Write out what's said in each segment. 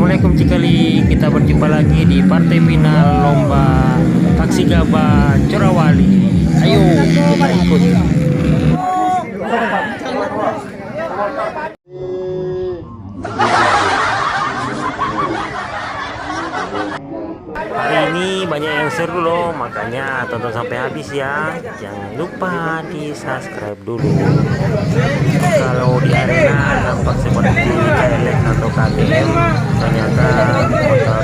Assalamualaikum Cikali, kita berjumpa lagi di partai final lomba taksi gabah Corawali. Ayo kita ikut. Hari ini banyak yang seru loh, makanya tonton sampai habis ya. Jangan lupa di subscribe dulu. Kalau di arena nampak seperti KLX atau KTM, ternyata motor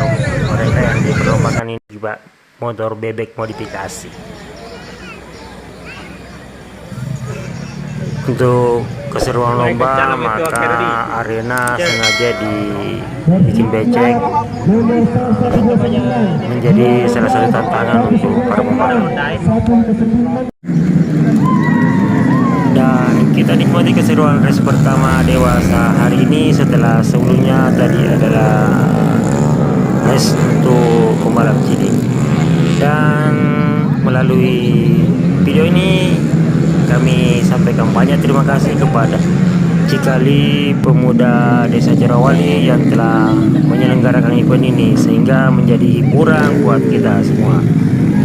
mereka yang diperlombakan ini juga motor bebek modifikasi. Untuk keseruan lomba, maka arena sengaja dibikin becek, menjadi salah satu tantangan untuk para pembalap. Dan kita nikmati keseruan race pertama dewasa hari ini, setelah sebelumnya tadi adalah race untuk pembalap cilik. Dan melalui video ini kami sampaikan banyak terima kasih kepada Cikali Pemuda Desa Corawali yang telah menyelenggarakan event ini, sehingga menjadi hiburan buat kita semua.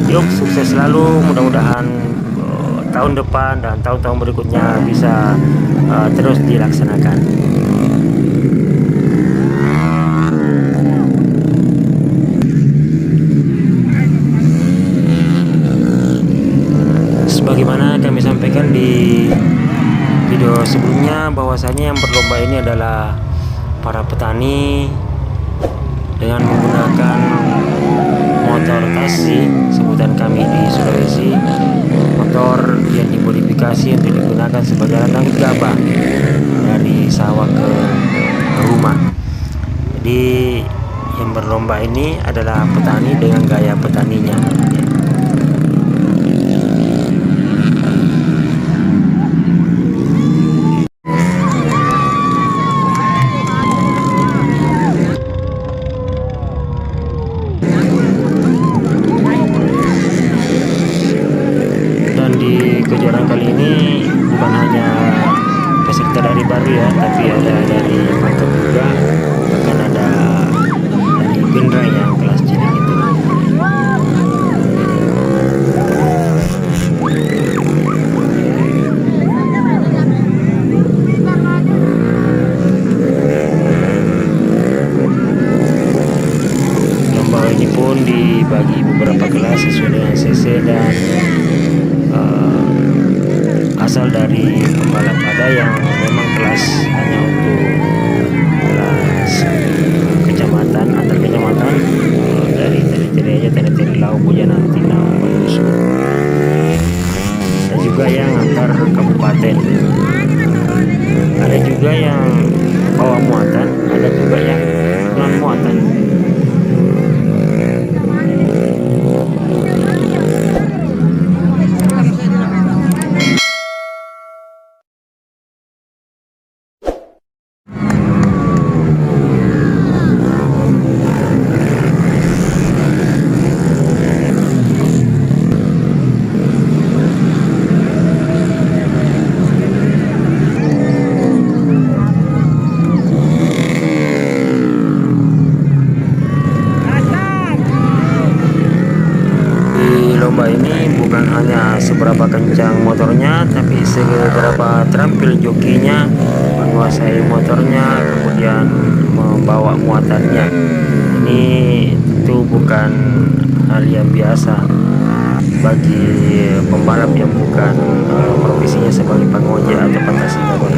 Yuk, sukses selalu, mudah-mudahan tahun depan dan tahun-tahun berikutnya bisa terus dilaksanakan. Sebagaimana kami sampaikan di video sebelumnya, bahwasanya yang berlomba ini adalah para petani dengan menggunakan motor taksi, sebutan kami di Sulawesi, motor yang dimodifikasi untuk digunakan sebagai alat angkut gabah dari sawah ke rumah. Jadi yang berlomba ini adalah petani dengan gaya petaninya. Kejuaraan kali ini bukan hanya peserta dari Baru ya, tapi ada dari Mantap juga, bahkan ada dari Pindra yang kelas cilik itu. Lomba ini pun dibagi beberapa kelas sesuai dengan CC dan asal dari pembalap. Ada yang memang kelas hanya untuk kelas kecamatan, antar kecamatan, dari Teri aja, Teri Lau, Bujana, Tina, Manusu. Ada juga yang antar kabupaten, ada juga yang bawa muatan, ada juga yang non muatan. Lomba ini bukan hanya seberapa kencang motornya, tapi seberapa terampil jokinya menguasai motornya, kemudian membawa muatannya. Ini tentu bukan hal yang biasa bagi pembalap yang bukan profesinya sebagai pengojek atau taksi gabah.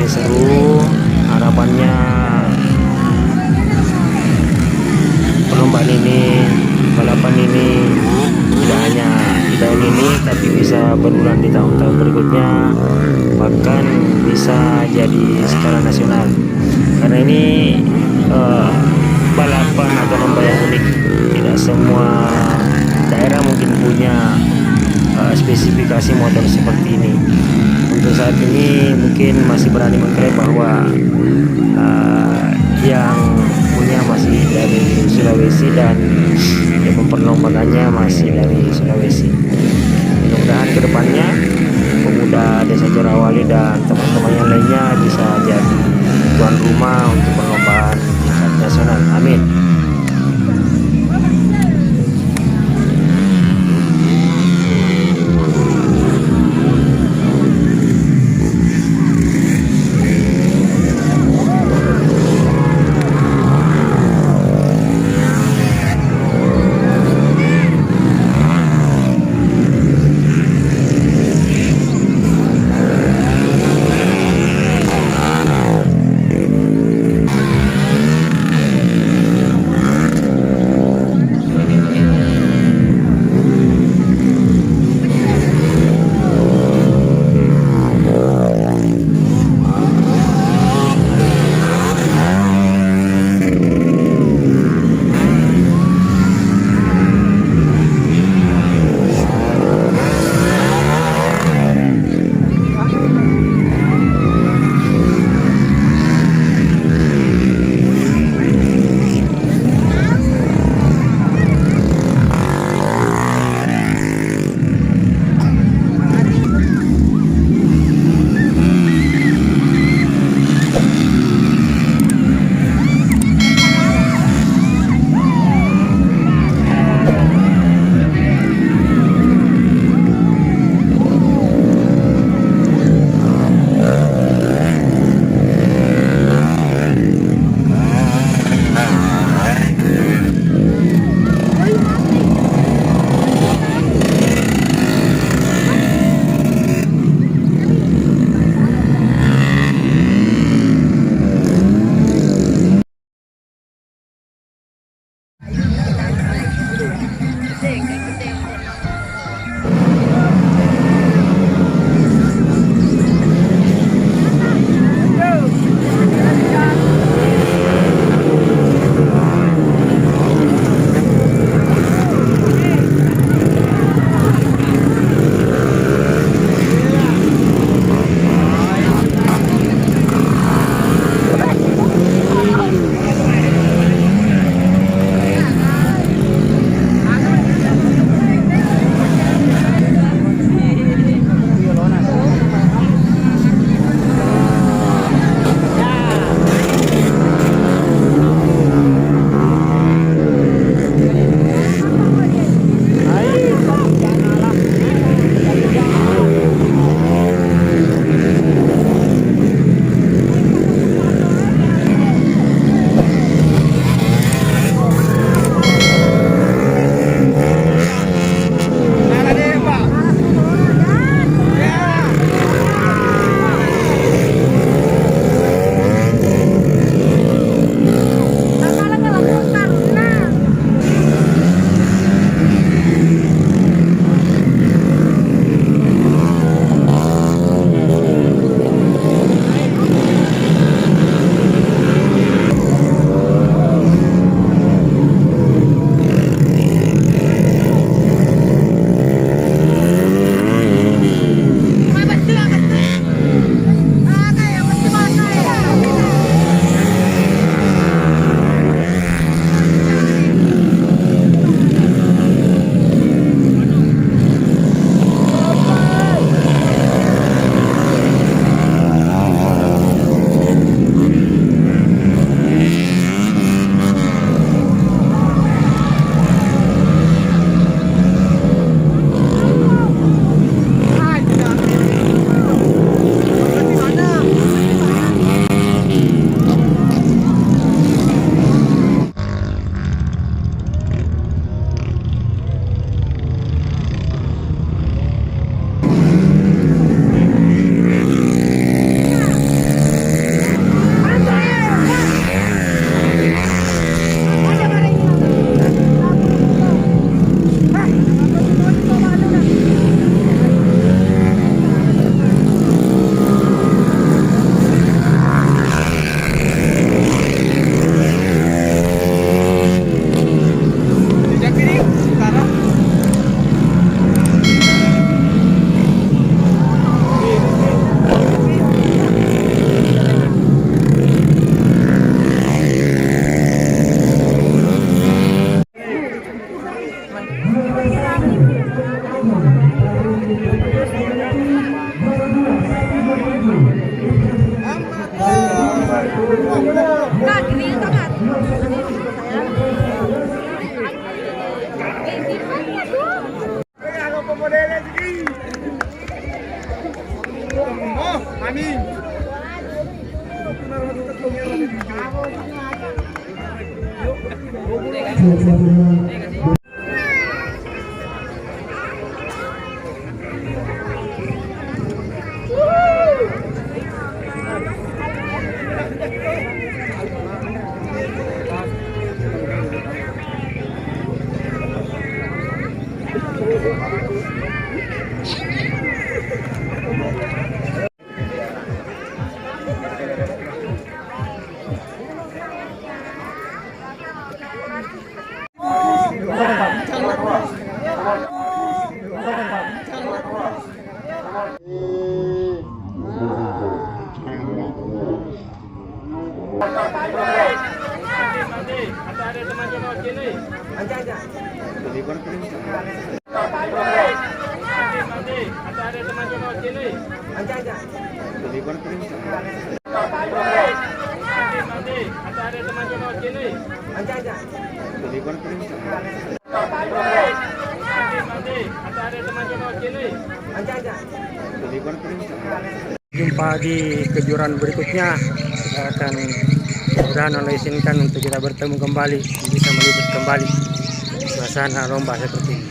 seru. Harapannya perlombaan ini, balapan ini tidak hanya di tahun ini tapi bisa berulang di tahun-tahun berikutnya, bahkan bisa jadi skala nasional, karena ini balapan atau lomba yang unik. Tidak semua daerah mungkin punya spesifikasi motor seperti ini. Untuk saat ini mungkin masih berani mengklaim bahwa yang punya masih dari Sulawesi dan yang memperlombakannya masih dari Sulawesi. Mudah-mudahan kedepannya pemuda Desa Jorawali dan teman-teman yang lainnya bisa jadi tuan rumah untuk perlombaan tingkat nasional. Amin. Jumpa di kejuaraan berikutnya. Kita akan mudah-mudahan Allah izinkan untuk kita bertemu kembali, bisa meliput kembali suasana lomba seperti ini.